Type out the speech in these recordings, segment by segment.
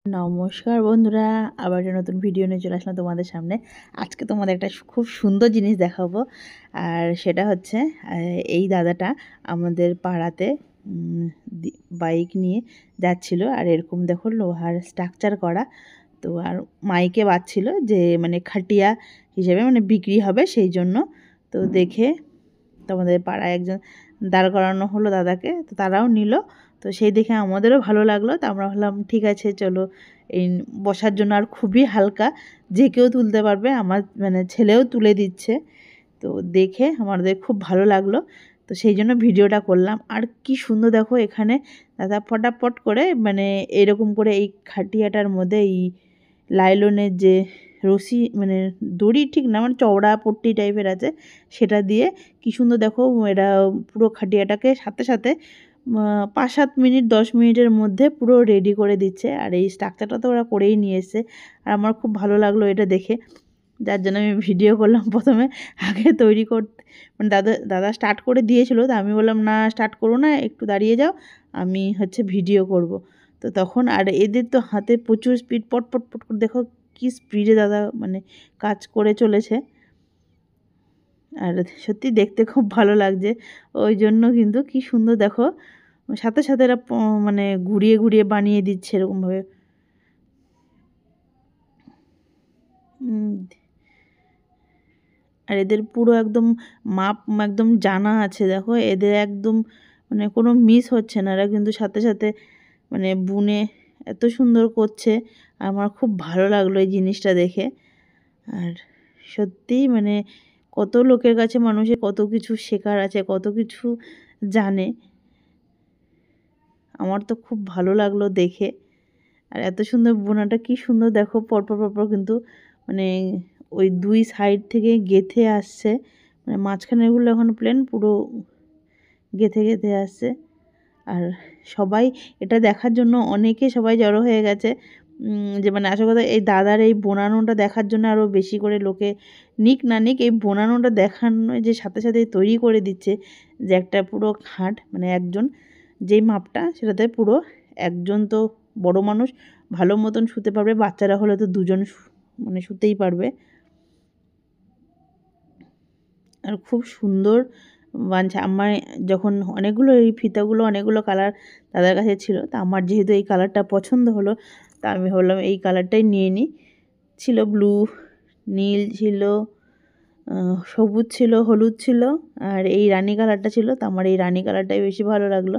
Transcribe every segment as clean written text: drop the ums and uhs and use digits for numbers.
নমস্কার বন্ধুরা, আবার একটা নতুন ভিডিও নিয়ে চলে আসলাম তোমাদের সামনে। আজকে তোমাদের একটা খুব সুন্দর জিনিস দেখাবো। আর সেটা হচ্ছে এই দাদাটা আমাদের পাড়াতে বাইক নিয়ে যাচ্ছিল। আর এরকম দেখো লোহার স্ট্রাকচার করা, তো আর মাইকে বাজছিল যে মানে খাটিয়া হিসেবে মানে বিক্রি হবে সেই জন্য। তো দেখে তোমাদের পাড়ায় একজন দাঁড় করানো হলো দাদাকে, তো তারাও নিল। তো সেই দেখে আমাদেরও ভালো লাগলো। তো আমরা ভাবলাম ঠিক আছে চলো, এই বসার জন্য আর খুবই হালকা, যে কেউ তুলতে পারবে, আমার মানে ছেলেও তুলে দিচ্ছে। তো দেখে আমাদের খুব ভালো লাগলো, তো সেই জন্য ভিডিওটা করলাম। আর কি সুন্দর দেখো, এখানে দাদা ফটাফট করে মানে এরকম করে এই খাটিয়াটার মধ্যে এই লাইলনের যে রশি মানে দড়ি ঠিক না, মানে চওড়া পট্টি টাইপের আছে, সেটা দিয়ে কি সুন্দর দেখো এরা পুরো খাটিয়াটাকে সাথে সাথে 5-7 মিনিট 10 মিনিটের মধ্যে পুরো রেডি করে দিচ্ছে। আর এই স্ট্রাকচারটা তো ওরা করেই নিয়ে এসছে। আর আমার খুব ভালো লাগলো এটা দেখে, যার জন্য আমি ভিডিও করলাম। প্রথমে আগে তৈরি করতে মানে দাদা স্টার্ট করে দিয়েছিল, তো আমি বললাম না স্টার্ট করো না, একটু দাঁড়িয়ে যাও, আমি ভিডিও করব। তো তখন আর এদের তো হাতে প্রচুর স্পিড, পট পট পট করে দেখো কি স্পিডে দাদা মানে কাজ করে চলেছে। আর সত্যি দেখতে খুব ভালো লাগছে, ওই জন্য কিন্তু কি সুন্দর দেখো সাথে সাথে এরা মানে ঘুরিয়ে ঘুরিয়ে বানিয়ে দিচ্ছে এরকমভাবে। আর এদের পুরো একদম মাপ একদম জানা আছে, দেখো এদের একদম মানে কোনো মিস হচ্ছে না। এরা কিন্তু সাথে সাথে মানে বুনে এত সুন্দর করছে। আমার খুব ভালো লাগলো এই জিনিসটা দেখে। আর সত্যিই মানে কত লোকের কাছে মানুষের কত কিছু শেখার আছে, কত কিছু জানে। আমার তো খুব ভালো লাগলো দেখে। আর এত সুন্দর বোনাটা কি সুন্দর দেখো, পরপর পরপর কিন্তু মানে ওই দুই সাইড থেকে গেঁথে আসছে, মানে মাঝখানেরগুলো এখন প্লেন, পুরো গেঁথে গেঁথে আসছে। আর সবাই এটা দেখার জন্য অনেকে সবাই জড়ো হয়ে গেছে, যে মানে আসল কথা এই দাদার এই বোনানোটা দেখার জন্য আরও বেশি করে লোকে নিক না নিক, এই বোনানোটা দেখানো যে সাথে সাথে তৈরি করে দিচ্ছে, যে একটা পুরো খাট মানে একজন যেই মাপটা সেটাতে পুরো একজন তো বড় মানুষ ভালো মতন শুতে পারবে, বাচ্চারা হলে তো দুজন মানে শুতেই পারবে। আর খুব সুন্দর বানছে। আমার যখন অনেকগুলো এই ফিতাগুলো অনেকগুলো কালার তাদের কাছে ছিল, তা আমার যেহেতু এই কালারটা পছন্দ হলো, তা আমি ভাবলাম এই কালারটাই নিয়ে নিই। ছিল ব্লু, নীল ছিল, সবুজ ছিল, হলুদ ছিল, আর এই রানী কালারটা ছিল। তো আমার এই রানী কালারটাই বেশি ভালো লাগলো,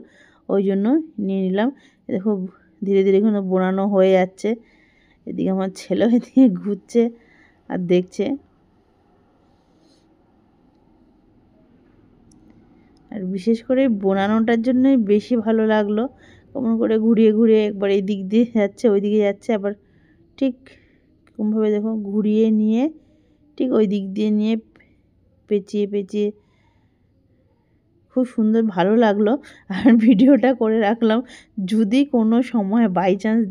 ওই জন্য নিয়ে নিলাম। দেখো ধীরে ধীরে কিন্তু বোনানো হয়ে যাচ্ছে। এদিকে আমার ছেলেও এদিকে ঘুরছে আর দেখছে। আর বিশেষ করে বোনানোটার জন্যই বেশি ভালো লাগলো, কেমন করে ঘুরিয়ে ঘুরিয়ে একবার এই দিক দিয়ে যাচ্ছে, ওই দিকে যাচ্ছে, আবার ঠিক কোনোভাবে দেখো ঘুরিয়ে নিয়ে ঠিক ওই দিক দিয়ে নিয়ে পেঁচিয়ে পেঁচিয়ে খুব সুন্দর ভালো লাগলো। আর ভিডিওটা করে রাখলাম, যদি কোনো সময় বাই চান্স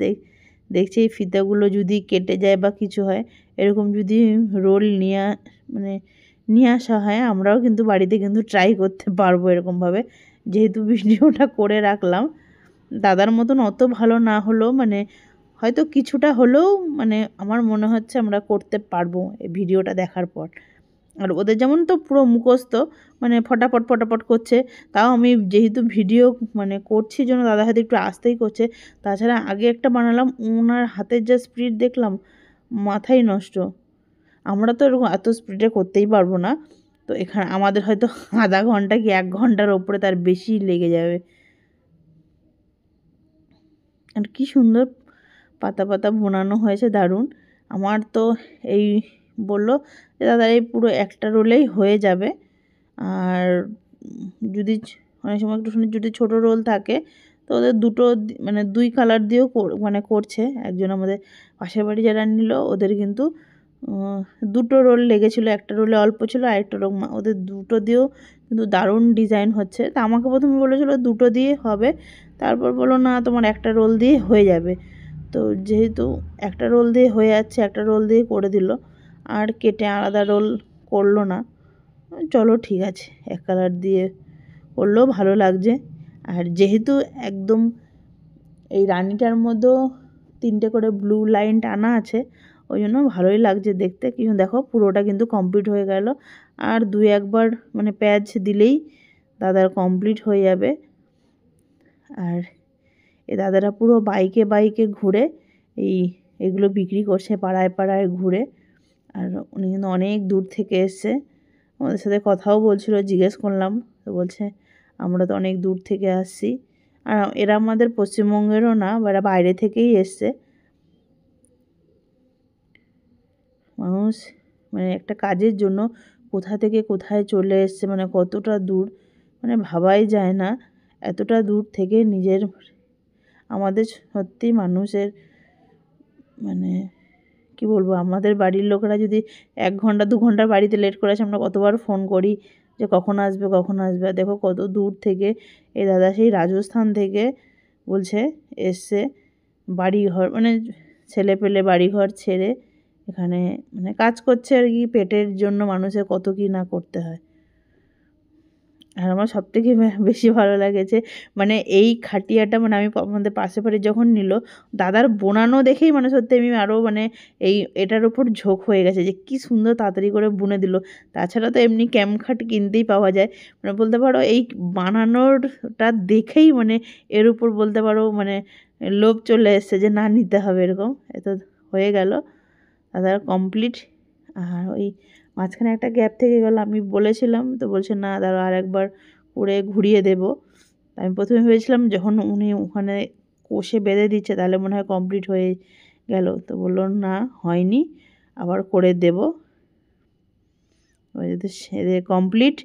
দেখছি এই ফিতাগুলো যদি কেটে যায় বা কিছু হয়, এরকম যদি রোল মানে নিয়ে আসা হয়, আমরাও কিন্তু বাড়িতে কিন্তু ট্রাই করতে পারবো এরকমভাবে। যেহেতু ভিডিওটা করে রাখলাম, দাদার মতন অত ভালো না হলেও মানে হয়তো কিছুটা হলেও মানে আমার মনে হচ্ছে আমরা করতে পারবো এই ভিডিওটা দেখার পর। আর ওদের যেমন তো পুরো মুখস্থ, মানে ফটাফট ফটাফট করছে, তাও আমি যেহেতু ভিডিও মানে করছি জন্য দাদা হয়তো একটু আস্তেই করছে। তাছাড়া আগে একটা বানালাম, ওনার হাতের যা স্পিড দেখলাম, মাথাই নষ্ট। আমরা তো এরকম এত স্পিডে করতেই পারবো না। তো এখানে আমাদের হয়তো আধা ঘন্টা কি 1 ঘন্টার ওপরে তার বেশি লেগে যাবে। আর কি সুন্দর পাতা পাতা বোনানো হয়েছে, দারুণ। আমার তো এই বললো যে দাদা এই পুরো একটা রোলেই হয়ে যাবে। আর যদি অনেক সময় একটু শুনি যদি ছোটো রোল থাকে, তো ওদের দুটো মানে 2 কালার দিয়েও মানে করছে। একজন আমাদের পাশের বাড়ি যারা নিল, ওদের কিন্তু 2টো রোল লেগেছিলো, একটা রোলে অল্প ছিল, আরেকটা রোল ওদের 2টো দিয়েও কিন্তু দারুণ ডিজাইন হচ্ছে। তা আমাকে প্রথমে বলেছিলো 2টো দিয়ে হবে, তারপর বললো না তোমার একটা রোল দিয়ে হয়ে যাবে। তো যেহেতু একটা রোল দিয়ে হয়ে যাচ্ছে, একটা রোল দিয়ে করে দিল, আর কেটে আলাদা রোল করলো না। চলো ঠিক আছে, 1 কালার দিয়ে করলেও ভালো লাগছে। আর যেহেতু একদম এই রানিটার মধ্যেও 3টে করে ব্লু লাইন টানা আছে, ওই জন্য ভালোই লাগছে দেখতে। কিন্তু দেখো পুরোটা কিন্তু কমপ্লিট হয়ে গেল, আর 2-1বার মানে প্যাচ দিলেই দাদার কমপ্লিট হয়ে যাবে। আর এই দাদারা পুরো বাইকে বাইকে ঘুরে এগুলো বিক্রি করছে পাড়ায় পাড়ায় ঘুরে। আর উনি কিন্তু অনেক দূর থেকে এসছে, আমাদের সাথে কথাও বলছিল, জিজ্ঞেস করলাম তো বলছে আমরা তো অনেক দূর থেকে আসছি। আর এরা আমাদের পশ্চিমবঙ্গেরও না, এরা বাইরে থেকেই এসছে। মানুষ মানে একটা কাজের জন্য কোথা থেকে কোথায় চলে এসছে, মানে কতটা দূর, মানে ভাবাই যায় না এতটা দূর থেকে নিজের। আমাদের সত্যি মানুষের মানে কি বলবো, আমাদের বাড়ির লোকেরা যদি 1 ঘন্টা 2 ঘন্টা বাড়িতে লেট করে আসে, আমরা কতবার ফোন করি যে কখন আসবে কখন আসবে। আর দেখো কত দূর থেকে এই দাদা সেই রাজস্থান থেকে বলছে এসছে, বাড়িঘর মানে ছেলে পেলে বাড়িঘর ছেড়ে এখানে মানে কাজ করছে আর কি। পেটের জন্য মানুষের কত কী না করতে হয়। আর আমার সবথেকে বেশি ভালো লাগেছে মানে এই খাটিয়াটা, মানে আমি আমাদের পাশে বাড়ি যখন নিল দাদার বোনানো দেখেই মানে সত্যি আমি আরও মানে এটার ওপর ঝোঁক হয়ে গেছে যে কি সুন্দর তাড়াতাড়ি করে বুনে দিল। তাছাড়া তো এমনি ক্যামখাট কিনতেই পাওয়া যায়, মানে বলতে পারো এই বানানোরটা দেখেই মানে এর উপর বলতে পারো মানে লোভ চলে এসছে যে না নিতে হবে এরকম। এত হয়ে গেল দাদার কমপ্লিট। আর ওই মাঝখানে একটা গ্যাপ থেকে গেল, আমি বলেছিলাম তো বলছে না দাঁড়া আর একবার করে ঘুরিয়ে দেবো। আমি প্রথমে ভেবেছিলাম যখন উনি ওখানে কষে বেঁধে দিচ্ছে তাহলে মনে হয় কমপ্লিট হয়ে গেল, তো বললো না হয়নি, আবার করে দেব। ওই যদি সেরে কমপ্লিট।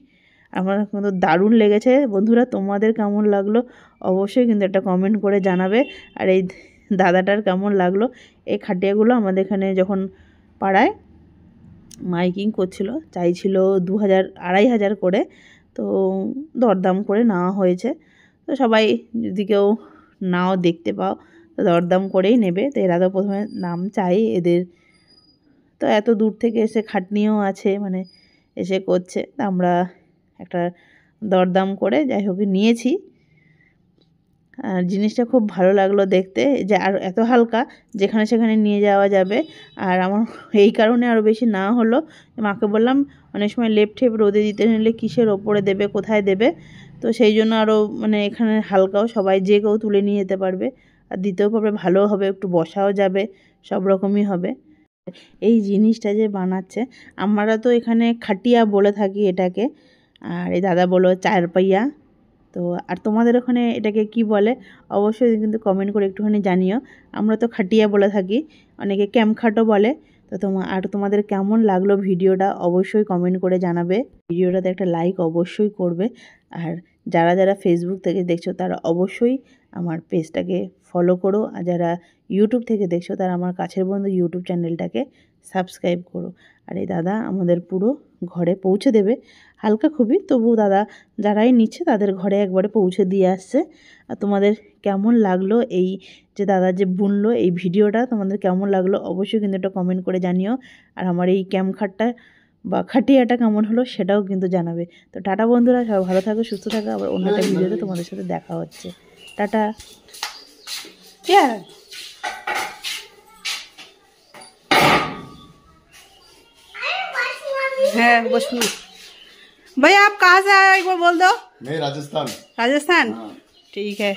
আমার কিন্তু দারুণ লেগেছে বন্ধুরা, তোমাদের কেমন লাগলো অবশ্যই কিন্তু একটা কমেন্ট করে জানাবে। আর এই দাদাটার কেমন লাগলো। এই খাটিয়াগুলো আমাদের এখানে যখন পাড়ায় মাইকিং করছিল চাইছিল 2,000-2,500 করে, তো দরদাম করে নেওয়া হয়েছে। তো সবাই যদি কেউ নাও দেখতে পাও তো দরদাম করেই নেবে। তো এরা তো প্রথমে দাম চাই এদের, তো এত দূর থেকে এসে খাটনিও আছে মানে এসে করছে, তা আমরা একটা দরদাম করে যাই হোক নিয়েছি। আর জিনিসটা খুব ভালো লাগলো দেখতে, যে আর এত হালকা যেখানে সেখানে নিয়ে যাওয়া যাবে। আর আমার এই কারণে আরও বেশি না হলো, মাকে বললাম অনেক সময় লেপ ঠেপ রোদে দিতে নিলে কিসের ওপরে দেবে কোথায় দেবে, তো সেই জন্য আরও মানে এখানে হালকাও সবাই যে কেউ তুলে নিয়ে যেতে পারবে, আর দিতেও পারবে, ভালোও হবে, একটু বসাও যাবে, সব রকমই হবে। এই জিনিসটা যে বানাচ্ছে আমরা তো এখানে খাটিয়া বলে থাকি এটাকে, আর এই দাদা বলো চারপাইয়া। তো আর তোমাদের ওখানে এটাকে কি বলে অবশ্যই কিন্তু কমেন্ট করে একটুখানি জানিও। আমরা তো খাটিয়া বলে থাকি, অনেকে ক্যামখাটও বলে। তো তোমাদের কেমন লাগলো ভিডিওটা অবশ্যই কমেন্ট করে জানাবে। ভিডিওটাতে একটা লাইক অবশ্যই করবে। আর যারা যারা ফেসবুক থেকে দেখছো তারা অবশ্যই আমার পেজটাকে ফলো করো, আর যারা ইউটিউব থেকে দেখছো তারা আমার কাছের বন্ধু ইউটিউব চ্যানেলটাকে সাবস্ক্রাইব করো। আর এই দাদা আমাদের পুরো ঘরে পৌঁছে দেবে, হালকা খুবই, তবু দাদা যারাই নিচ্ছে তাদের ঘরে একবারে পৌঁছে দিয়ে আসছে। আর তোমাদের কেমন লাগলো এই যে দাদা যে বুনলো এই ভিডিওটা, তোমাদের কেমন লাগলো অবশ্যই কিন্তু একটা কমেন্ট করে জানিও। আর আমার এই ক্যামখাটটা বা খাটিয়াটা কেমন হলো সেটাও কিন্তু জানাবে। তো টাটা বন্ধুরা, সবাই ভালো থাকো সুস্থ থাকো, আবার অন্য একটা ভিডিওতে তোমাদের সাথে দেখা হচ্ছে। টাটা। है बसू भैया आप कहाँ से आए एक बार बोल दो। मैं राजस्थान। राजस्थान। हाँ। ठीक है।